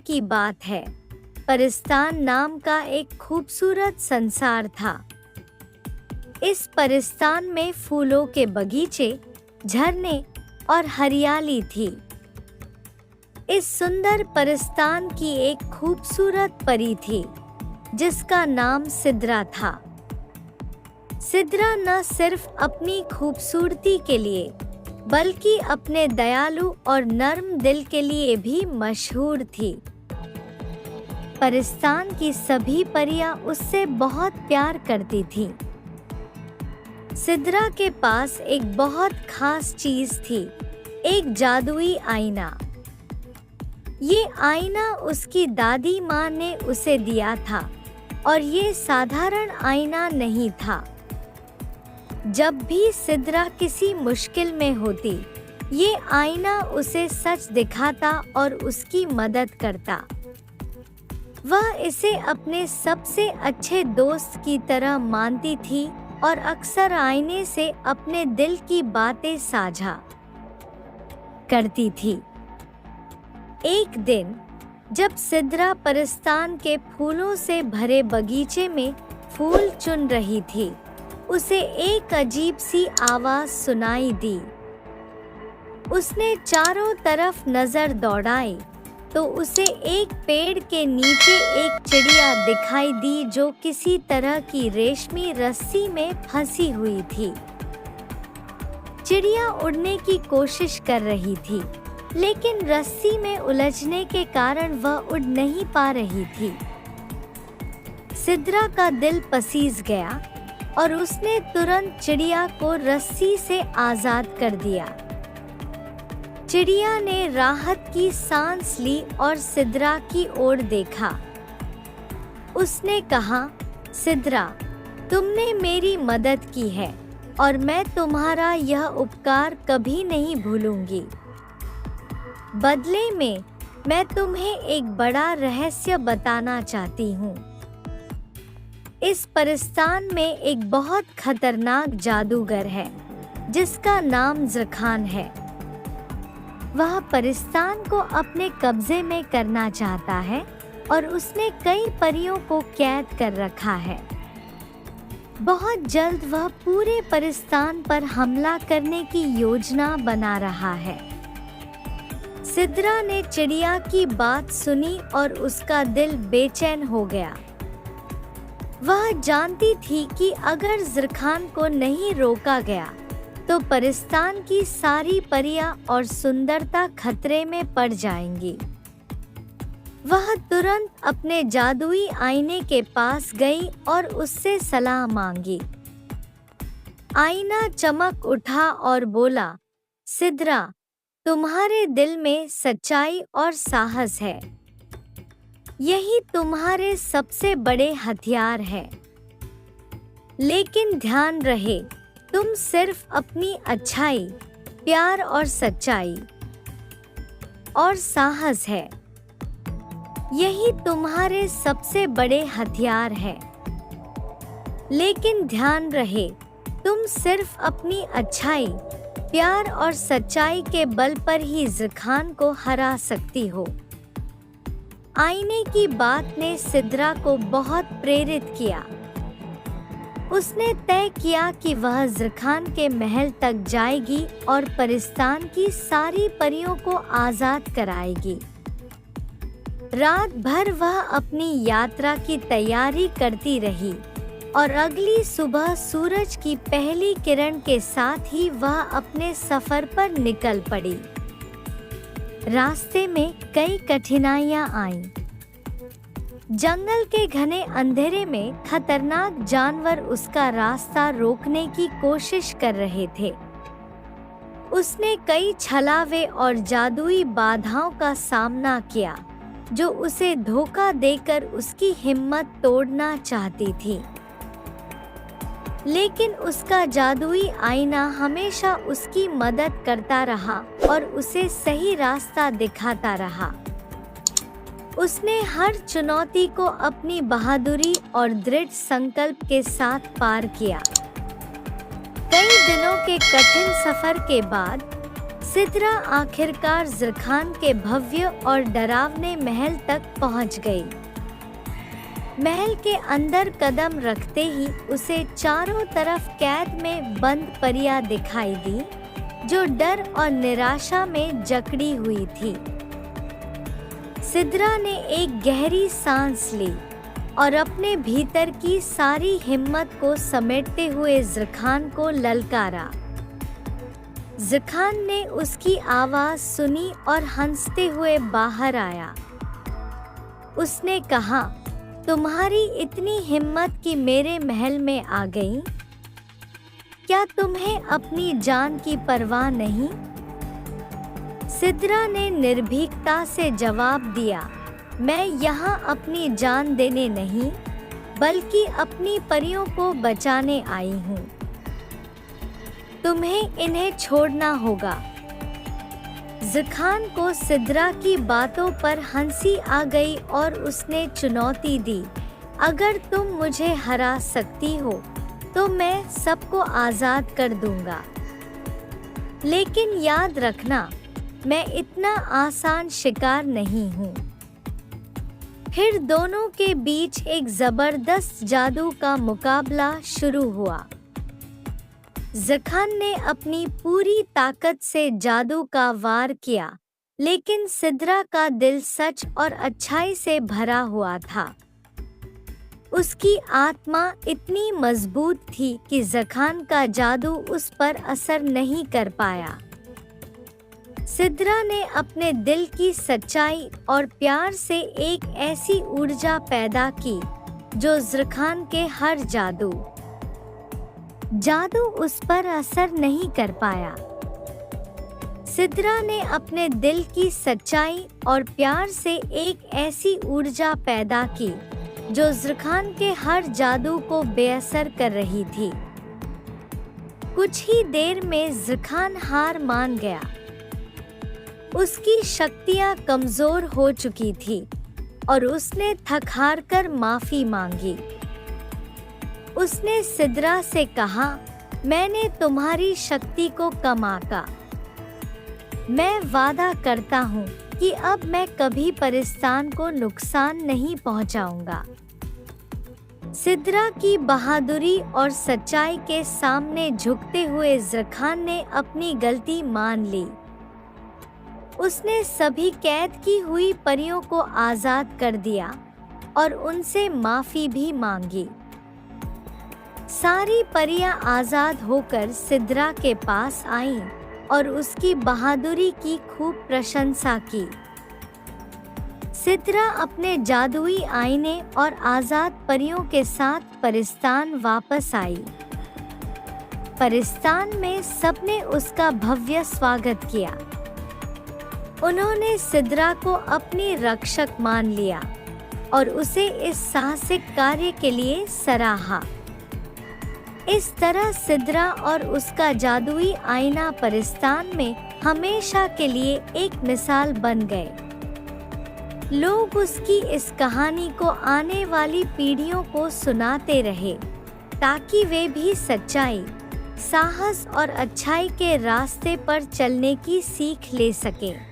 की बात है, परिस्तान नाम का एक खूबसूरत संसार था। इस परिस्तान में फूलों के बगीचे, झरने और हरियाली थी। इस सुंदर परिस्तान की एक खूबसूरत परी थी जिसका नाम सिद्रा था। सिद्रा न सिर्फ अपनी खूबसूरती के लिए बल्कि अपने दयालु और नर्म दिल के लिए भी मशहूर थी। परिस्तान की सभी परियां उससे बहुत प्यार करती थीं। सिद्रा के पास एक बहुत खास चीज थी, एक जादुई आईना। ये आईना उसकी दादी माँ ने उसे दिया था और ये साधारण आईना नहीं था। जब भी सिद्रा किसी मुश्किल में होती, ये आईना उसे सच दिखाता और उसकी मदद करता। वह इसे अपने सबसे अच्छे दोस्त की तरह मानती थी और अक्सर आईने से अपने दिल की बातें साझा करती थी। एक दिन जब सिद्रा परिस्तान के फूलों से भरे बगीचे में फूल चुन रही थी, उसे एक अजीब सी आवाज सुनाई दी। उसने चारों तरफ नजर दौड़ाई तो उसे एक पेड़ के नीचे एक चिड़िया दिखाई दी जो किसी तरह की रेशमी रस्सी में फंसी हुई थी। चिड़िया उड़ने की कोशिश कर रही थी, लेकिन रस्सी में उलझने के कारण वह उड़ नहीं पा रही थी। सिद्रा का दिल पसीज गया और उसने तुरंत चिड़िया को रस्सी से आजाद कर दिया। चिड़िया ने राहत की सांस ली और सिद्रा की ओर देखा। उसने कहा, सिद्रा, तुमने मेरी मदद की है और मैं तुम्हारा यह उपकार कभी नहीं भूलूंगी। बदले में मैं तुम्हें एक बड़ा रहस्य बताना चाहती हूँ। इस परिस्तान में एक बहुत खतरनाक जादूगर है जिसका नाम ज़रखान है। वह परिस्तान को अपने कब्जे में करना चाहता है और उसने कई परियों को कैद कर रखा है। बहुत जल्द वह पूरे परिस्तान पर हमला करने की योजना बना रहा है। सिद्रा ने चिड़िया की बात सुनी और उसका दिल बेचैन हो गया। वह जानती थी कि अगर ज़रखान को नहीं रोका गया तो परिस्तान की सारी परियां और सुंदरता खतरे में पड़ जाएंगी। वह तुरंत अपने जादुई आईने के पास गई और उससे सलाह मांगी। आईना चमक उठा और बोला, सिद्रा, तुम्हारे दिल में सच्चाई और साहस है। यही तुम्हारे सबसे बड़े हथियार हैं। लेकिन ध्यान रहे, तुम सिर्फ अपनी अच्छाई, प्यार और सच्चाई और साहस है। यही तुम्हारे सबसे बड़े हथियार हैं। लेकिन ध्यान रहे, तुम सिर्फ अपनी अच्छाई, प्यार और सच्चाई के बल पर ही ज़रखान को हरा सकती हो। आईने की बात ने सिद्रा को बहुत प्रेरित किया। उसने तय किया कि वह ज़रखान के महल तक जाएगी और परिस्तान की सारी परियों को आज़ाद कराएगी। रात भर वह अपनी यात्रा की तैयारी करती रही और अगली सुबह सूरज की पहली किरण के साथ ही वह अपने सफर पर निकल पड़ी। रास्ते में कई कठिनाइयां आईं। जंगल के घने अंधेरे में खतरनाक जानवर उसका रास्ता रोकने की कोशिश कर रहे थे। उसने कई छलावे और जादुई बाधाओं का सामना किया जो उसे धोखा देकर उसकी हिम्मत तोड़ना चाहती थी। लेकिन उसका जादुई आईना हमेशा उसकी मदद करता रहा और उसे सही रास्ता दिखाता रहा। उसने हर चुनौती को अपनी बहादुरी और दृढ़ संकल्प के साथ पार किया। कई दिनों के कठिन सफर के बाद सिद्रा आखिरकार ज़रख़ान के भव्य और डरावने महल तक पहुंच गई। महल के अंदर कदम रखते ही उसे चारों तरफ कैद में बंद परियां दिखाई दी, जो डर और निराशा में जकड़ी हुई थी। सिद्रा ने एक गहरी सांस ली और अपने भीतर की सारी हिम्मत को समेटते हुए ज़रख़ान को ललकारा। ज़रख़ान ने उसकी आवाज़ सुनी और हंसते हुए बाहर आया। उसने कहा, तुम्हारी इतनी हिम्मत कि मेरे महल में आ गई? क्या तुम्हें अपनी जान की परवाह नहीं? सिद्रा ने निर्भीकता से जवाब दिया, मैं यहाँ अपनी जान देने नहीं, बल्कि अपनी परियों को बचाने आई हूँ। तुम्हें इन्हें छोड़ना होगा। ज़रख़ान को सिद्रा की बातों पर हंसी आ गई और उसने चुनौती दी, अगर तुम मुझे हरा सकती हो तो मैं सबको आज़ाद कर दूंगा। लेकिन याद रखना, मैं इतना आसान शिकार नहीं हूँ। फिर दोनों के बीच एक ज़बरदस्त जादू का मुकाबला शुरू हुआ। ज़रख़ान ने अपनी पूरी ताकत से जादू का वार किया, लेकिन सिद्रा का दिल सच और अच्छाई से भरा हुआ था। उसकी आत्मा इतनी मजबूत थी कि ज़रख़ान का जादू उस पर असर नहीं कर पाया। सिद्रा ने अपने दिल की सच्चाई और प्यार से एक ऐसी ऊर्जा पैदा की जो ज़रख़ान के हर जादू उस पर असर नहीं कर पाया। सिद्रा ने अपने दिल की सच्चाई और प्यार से एक ऐसी ऊर्जा पैदा की जो ज़रख़ान के हर जादू को बेअसर कर रही थी। कुछ ही देर में ज़रख़ान हार मान गया। उसकी शक्तियाँ कमज़ोर हो चुकी थी और उसने थक हार कर माफ़ी मांगी। उसने सिद्रा से कहा, मैंने तुम्हारी शक्ति को कम आंका। मैं वादा करता हूँ कि अब मैं कभी परिस्तान को नुकसान नहीं पहुँचाऊंगा। सिद्रा की बहादुरी और सच्चाई के सामने झुकते हुए ज़रख़ान ने अपनी गलती मान ली। उसने सभी कैद की हुई परियों को आज़ाद कर दिया और उनसे माफ़ी भी मांगी। सारी परियां आज़ाद होकर सिद्रा के पास आईं और उसकी बहादुरी की खूब प्रशंसा की। सिद्रा अपने जादुई आईने और आज़ाद परियों के साथ परिस्तान वापस आई। परिस्तान में सबने उसका भव्य स्वागत किया। उन्होंने सिद्रा को अपनी रक्षक मान लिया और उसे इस साहसिक कार्य के लिए सराहा। इस तरह सिद्रा और उसका जादुई आईना परिस्तान में हमेशा के लिए एक मिसाल बन गए। लोग उसकी इस कहानी को आने वाली पीढ़ियों को सुनाते रहे, ताकि वे भी सच्चाई, साहस और अच्छाई के रास्ते पर चलने की सीख ले सकें।